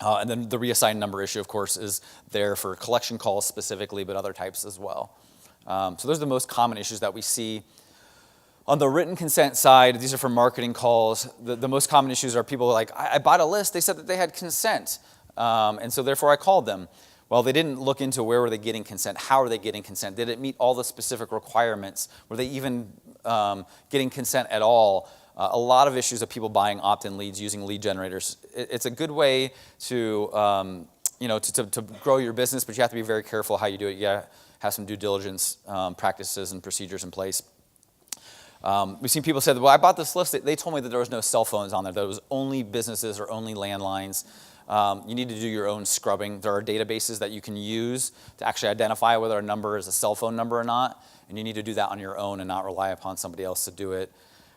And then the reassigned number issue, of course, is there for collection calls specifically, but other types as well. So those are the most common issues that we see. On the written consent side, these are for marketing calls. The most common issues are people like, I bought a list, they said that they had consent, and so therefore I called them. Well, they didn't look into where were they getting consent, how are they getting consent, did it meet all the specific requirements, were they even getting consent at all? A lot of issues of people buying opt-in leads using lead generators. It's a good way to, to grow your business, but you have to be very careful how you do it. You gotta have some due diligence practices and procedures in place. We've seen people say, well, I bought this list. They told me that there was no cell phones on there, that it was only businesses or only landlines. You need to do your own scrubbing. There are databases that you can use to actually identify whether a number is a cell phone number or not, and you need to do that on your own and not rely upon somebody else to do it.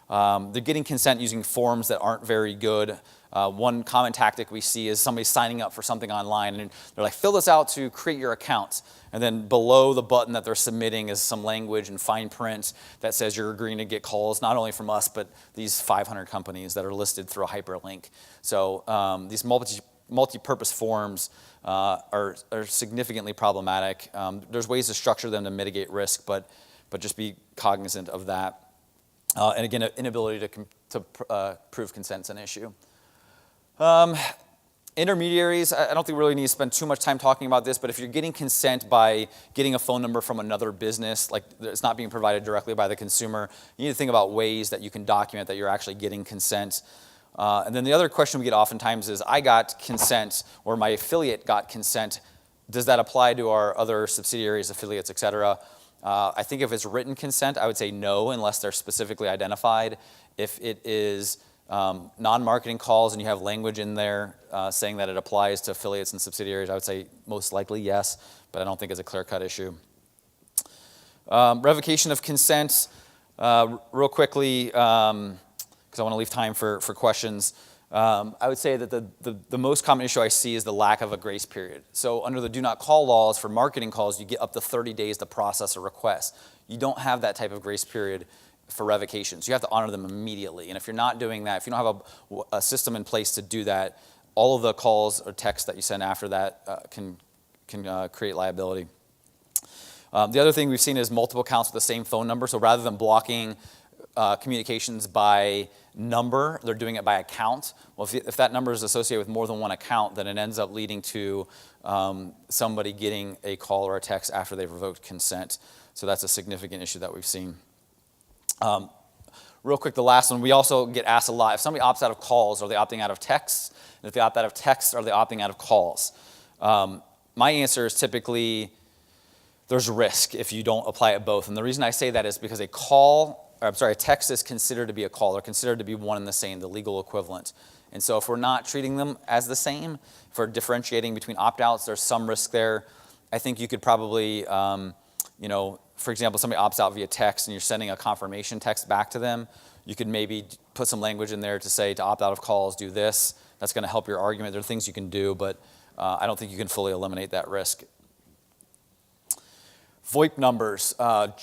They're getting consent using forms that aren't very good. One common tactic we see is somebody signing up for something online, and they're like, fill this out to create your account. And then below the button that they're submitting is some language in fine print that says you're agreeing to get calls, not only from us, but these 500 companies that are listed through a hyperlink. So these multi-purpose forms are significantly problematic. There's ways to structure them to mitigate risk, but just be cognizant of that. And again, an inability to prove consent's an issue. Intermediaries, I don't think we really need to spend too much time talking about this, but if you're getting consent by getting a phone number from another business, like it's not being provided directly by the consumer, you need to think about ways that you can document that you're actually getting consent. And then the other question we get oftentimes is, I got consent, or my affiliate got consent. Does that apply to our other subsidiaries, affiliates, et cetera? I think if it's written consent, I would say no, unless they're specifically identified. If it is non-marketing calls and you have language in there saying that it applies to affiliates and subsidiaries, I would say most likely yes, but I don't think it's a clear-cut issue. Revocation of consent, real quickly, because I want to leave time for questions. I would say that the most common issue I see is the lack of a grace period. So under the do not call laws for marketing calls, you get up to 30 days to process a request. You don't have that type of grace period for revocations. You have to honor them immediately. And if you're not doing that, if you don't have a system in place to do that, all of the calls or texts that you send after that can create liability. The other thing we've seen is multiple accounts with the same phone number. So rather than blocking communications by number, they're doing it by account. Well, if that number is associated with more than one account, then it ends up leading to somebody getting a call or a text after they've revoked consent. So that's a significant issue that we've seen. Real quick, the last one, we also get asked a lot, if somebody opts out of calls, are they opting out of texts? And if they opt out of texts, are they opting out of calls? My answer is typically there's risk if you don't apply it both. And the reason I say that is because a text is considered to be a call. They're considered to be one and the same, the legal equivalent. And so if we're not treating them as the same, if we're differentiating between opt-outs, there's some risk there. I think you could probably, for example, somebody opts out via text and you're sending a confirmation text back to them, you could maybe put some language in there to say to opt out of calls, do this. That's going to help your argument. There are things you can do, but I don't think you can fully eliminate that risk. VoIP numbers,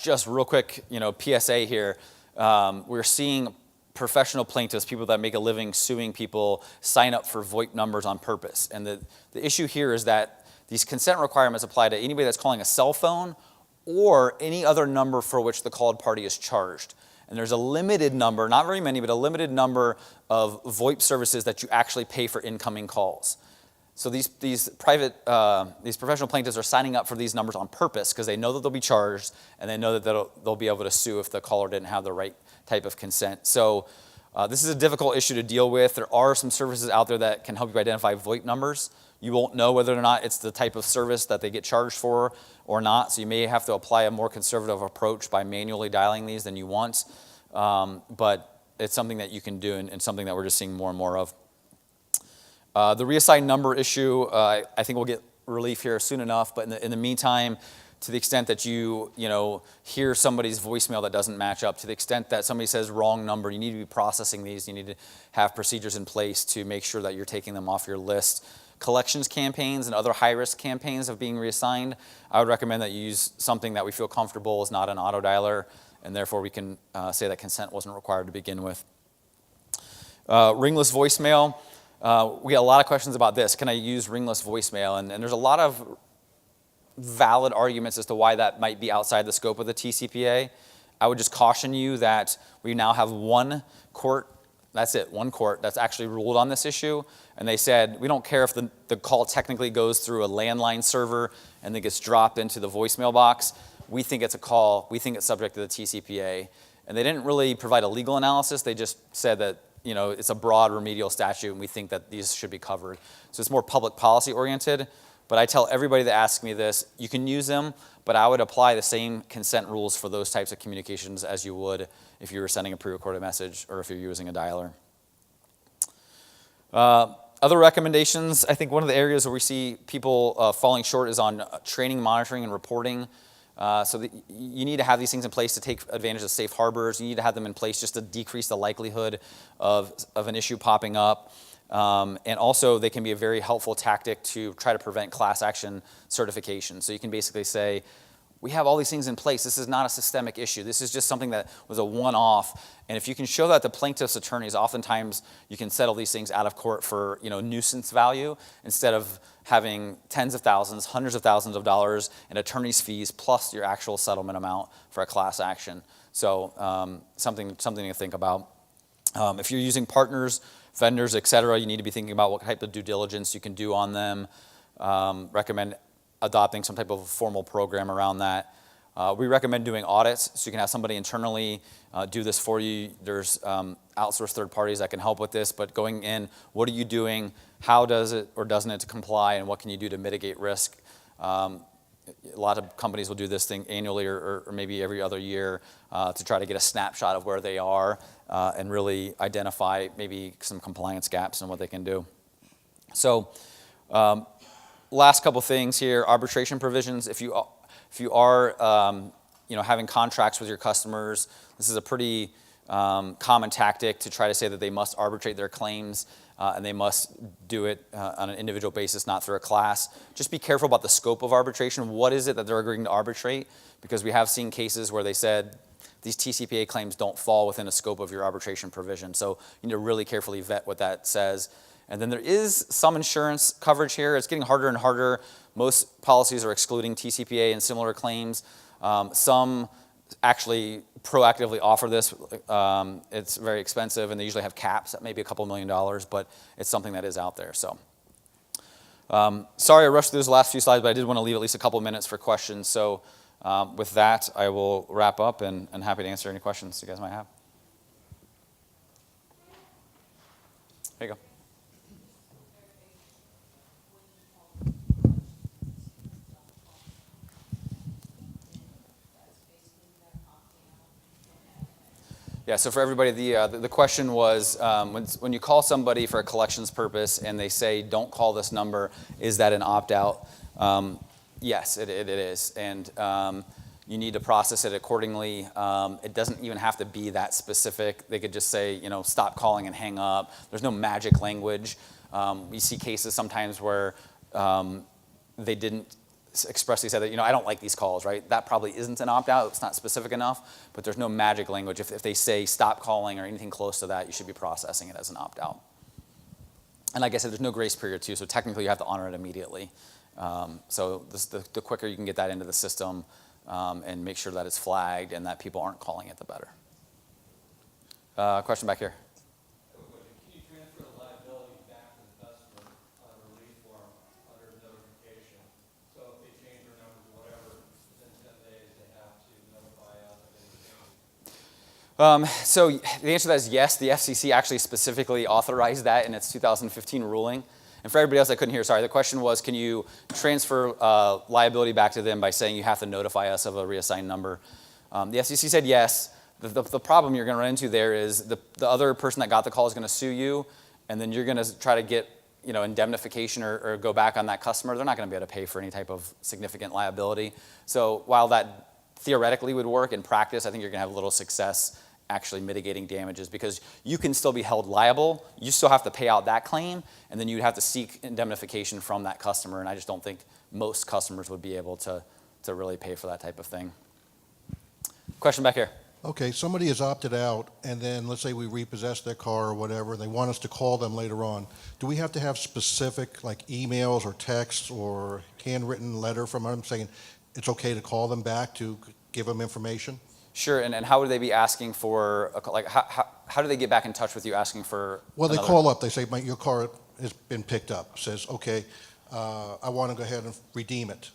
just real quick, PSA here. We're seeing professional plaintiffs, people that make a living suing people, sign up for VoIP numbers on purpose. And the issue here is that these consent requirements apply to anybody that's calling a cell phone or any other number for which the called party is charged. And there's a limited number, not very many, but a limited number of VoIP services that you actually pay for incoming calls. So these professional plaintiffs are signing up for these numbers on purpose because they know that they'll be charged and they know that they'll be able to sue if the caller didn't have the right type of consent. So this is a difficult issue to deal with. There are some services out there that can help you identify VoIP numbers. You won't know whether or not it's the type of service that they get charged for or not, so you may have to apply a more conservative approach by manually dialing these than you want, but it's something that you can do and something that we're just seeing more and more of. The reassigned number issue, I think we'll get relief here soon enough, but in the meantime, to the extent that you hear somebody's voicemail that doesn't match up, to the extent that somebody says wrong number, you need to be processing these. You need to have procedures in place to make sure that you're taking them off your list. Collections campaigns and other high-risk campaigns of being reassigned, I would recommend that you use something that we feel comfortable is not an auto dialer, and therefore we can say that consent wasn't required to begin with. Ringless voicemail. We get a lot of questions about this. Can I use ringless voicemail? And there's a lot of valid arguments as to why that might be outside the scope of the TCPA. I would just caution you that we now have one court, that's it, one court that's actually ruled on this issue. And they said, we don't care if the call technically goes through a landline server and then gets dropped into the voicemail box. We think it's a call. We think it's subject to the TCPA. And they didn't really provide a legal analysis. They just said that it's a broad remedial statute and we think that these should be covered. So it's more public policy oriented. But I tell everybody that asks me this, you can use them, but I would apply the same consent rules for those types of communications as you would if you were sending a pre-recorded message or if you're using a dialer. Other recommendations, I think one of the areas where we see people falling short is on training, monitoring, and reporting. You need to have these things in place to take advantage of safe harbors. You need to have them in place just to decrease the likelihood of an issue popping up. And also, they can be a very helpful tactic to try to prevent class action certification. So you can basically say, we have all these things in place. This is not a systemic issue. This is just something that was a one-off. And if you can show that to plaintiff's attorneys, oftentimes you can settle these things out of court for nuisance value instead of having tens of thousands, hundreds of thousands of dollars in attorney's fees plus your actual settlement amount for a class action. So something to think about. If you're using partners, vendors, et cetera, you need to be thinking about what type of due diligence you can do on them. Recommend adopting some type of formal program around that. We recommend doing audits, so you can have somebody internally do this for you. There's outsourced third parties that can help with this, but going in, what are you doing? How does it or doesn't it comply, and what can you do to mitigate risk? A lot of companies will do this thing annually or maybe every other year to try to get a snapshot of where they are and really identify maybe some compliance gaps and what they can do. So last couple things here, arbitration provisions. If you are having contracts with your customers, this is a pretty common tactic to try to say that they must arbitrate their claims and they must do it on an individual basis, not through a class. Just be careful about the scope of arbitration. What is it that they're agreeing to arbitrate? Because we have seen cases where they said these TCPA claims don't fall within the scope of your arbitration provision. So you need to really carefully vet what that says. And then there is some insurance coverage here. It's getting harder and harder. Most policies are excluding TCPA and similar claims. Some actually proactively offer this. It's very expensive, and they usually have caps at maybe a couple $1 million, but it's something that is out there. So, sorry I rushed through those last few slides, but I did want to leave at least a couple minutes for questions. So with that, I will wrap up and happy to answer any questions you guys might have. There you go. Yeah, so for everybody, the question was, when you call somebody for a collections purpose and they say, don't call this number, is that an opt-out? Yes, it is. And you need to process it accordingly. It doesn't even have to be that specific. They could just say, stop calling and hang up. There's no magic language. We see cases sometimes where they didn't expressly say that, I don't like these calls, right? That probably isn't an opt-out. It's not specific enough, but there's no magic language. If they say stop calling or anything close to that, you should be processing it as an opt-out. And like I said, there's no grace period too, so technically you have to honor it immediately. So the quicker you can get that into the system and make sure that it's flagged and that people aren't calling it, the better. Question back here. So the answer to that is yes. The FCC actually specifically authorized that in its 2015 ruling. And for everybody else I couldn't hear, sorry, the question was, can you transfer liability back to them by saying you have to notify us of a reassigned number? The FCC said yes. The problem you're going to run into there is the other person that got the call is going to sue you, and then you're going to try to get indemnification or go back on that customer. They're not going to be able to pay for any type of significant liability. So while that theoretically would work, in practice, I think you're going to have little success actually mitigating damages because you can still be held liable. You still have to pay out that claim, and then you'd have to seek indemnification from that customer, and I just don't think most customers would be able to really pay for that type of thing. Question back here. Okay, somebody has opted out, and then let's say we repossess their car or whatever, and they want us to call them later on. Do we have to have specific like emails or texts or handwritten letter from them saying it's okay to call them back to give them information? Sure, and how would they be asking for, how do they get back in touch with you asking for Well, they call up, they say, your car has been picked up. Says, okay, I want to go ahead and redeem it.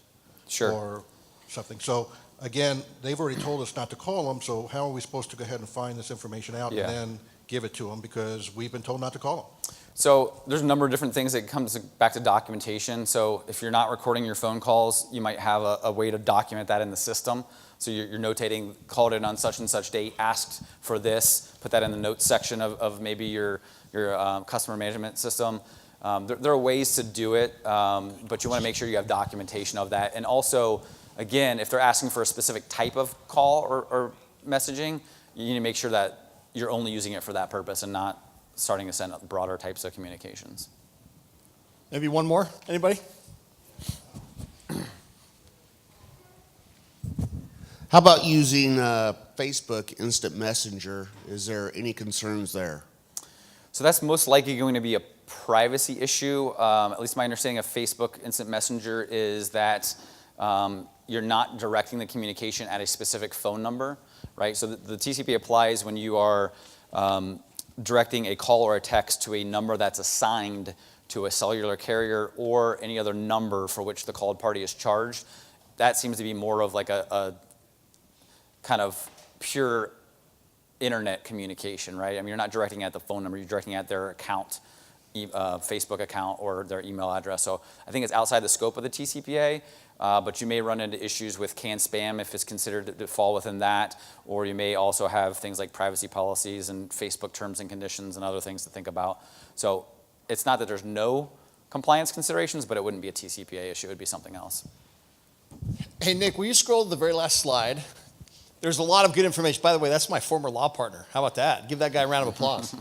Sure. Or something. So, again, they've already told us not to call them, so how are we supposed to go ahead and find this information out and then give it to them because we've been told not to call them? So there's a number of different things that comes back to documentation. So if you're not recording your phone calls, you might have a way to document that in the system. So you're notating, called in on such and such date, asked for this, put that in the notes section of maybe your customer management system. There are ways to do it, but you want to make sure you have documentation of that. And also, again, if they're asking for a specific type of call or messaging, you need to make sure that you're only using it for that purpose and not starting to send broader types of communications. Maybe one more, anybody? How about using Facebook Instant Messenger? Is there any concerns there? So that's most likely going to be a privacy issue. At least my understanding of Facebook Instant Messenger is that you're not directing the communication at a specific phone number, right? So the TCPA applies when you are directing a call or a text to a number that's assigned to a cellular carrier or any other number for which the called party is charged. That seems to be more of like a kind of pure internet communication, right? I mean, you're not directing at the phone number, you're directing at their account, Facebook account or their email address. So I think it's outside the scope of the TCPA, but you may run into issues with canned spam if it's considered to fall within that, or you may also have things like privacy policies and Facebook terms and conditions and other things to think about. So it's not that there's no compliance considerations, but it wouldn't be a TCPA issue, it would be something else. Hey, Nick, will you scroll to the very last slide? There's a lot of good information. By the way, that's my former law partner. How about that? Give that guy a round of applause.